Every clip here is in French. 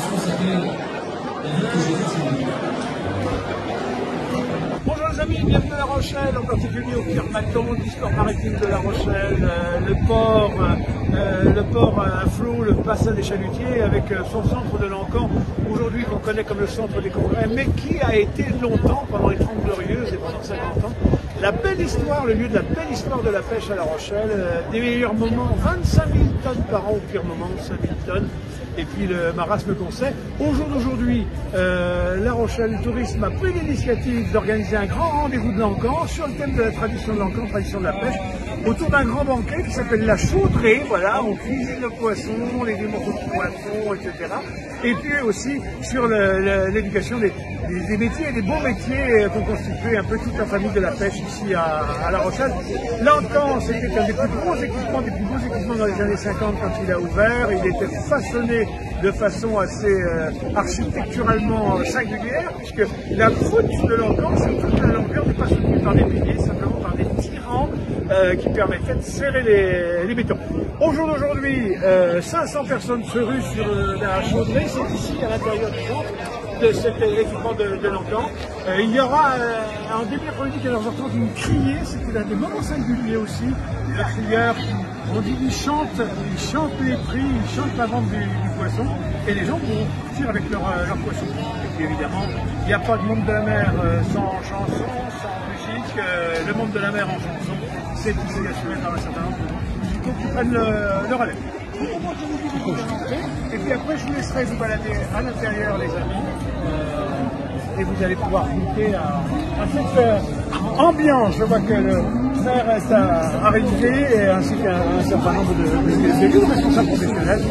l'exposition s'appelle La vie que j'ai faite sur lui. Bonjour les amis, bienvenue à La Rochelle, en particulier au Firmaton, l'histoire maritime de La Rochelle, le port à flot, le bassin des Chalutiers, avec son centre de l'Encan, aujourd'hui qu'on connaît comme le centre des congrès, mais qui a été longtemps, pendant les 30 Glorieuses et pendant 50 ans, la belle histoire, le lieu de la belle histoire de la pêche à La Rochelle, des meilleurs moments, 25 000 tonnes par an au pire moment, 5 000 tonnes. Et puis le marasme qu'on sait. Au jour d'aujourd'hui, La Rochelle Tourisme a pris l'initiative d'organiser un grand rendez-vous de l'Encan sur le thème de la tradition de l'Encan, tradition de la pêche, autour d'un grand banquet qui s'appelle la chaudrée. Voilà, on cuisine le poisson, les morceaux de poisson, etc. Et puis aussi sur l'éducation des métiers, des beaux métiers qu'on constitue un peu toute la famille de la pêche ici à La Rochelle. L'Encan, c'était un des plus gros équipements, dans les années 50 quand il a ouvert. Il était façonné de façon assez architecturalement singulière, puisque la voûte de l'Encan, sur toute la longueur, n'est pas soutenue par des piliers, simplement par des tirants qui permettaient de serrer les bétons. Au jour d'aujourd'hui, 500 personnes se ruent sur la chaudrée, c'est ici, à l'intérieur du centre de cet équipement de l'Encan. Il y aura en début d'après-midi, 14h30, une criée, c'était l'un des moments singuliers aussi, le crieur qui, on dit, il chante les prix, il chante la vente du poisson, et les gens vont partir avec leur poisson. Et puis évidemment, il n'y a pas de monde de la mer sans chanson, sans musique. Le monde de la mer en chanson, c'est ici assuré par un certain nombre de gens qui prennent le relais. Et puis après, je vous laisserai vous balader à l'intérieur, les amis, et vous allez pouvoir goûter à cette ambiance. Je vois que le maire est arrivé, ainsi qu'un certain nombre de responsables professionnels.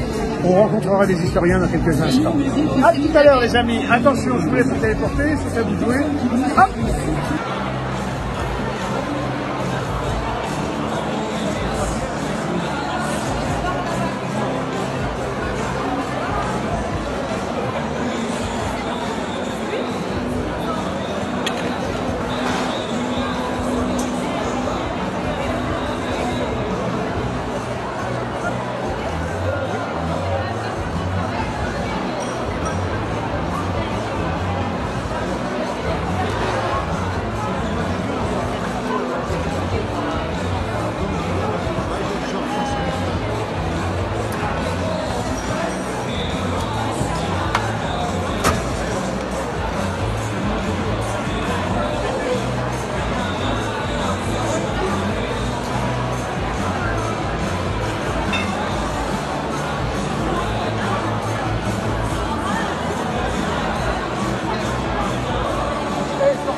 On rencontrera des historiens dans quelques instants. A tout à l'heure, les amis. Attention, je vous laisse vous téléporter, c'est à vous de jouer. Hop! Verso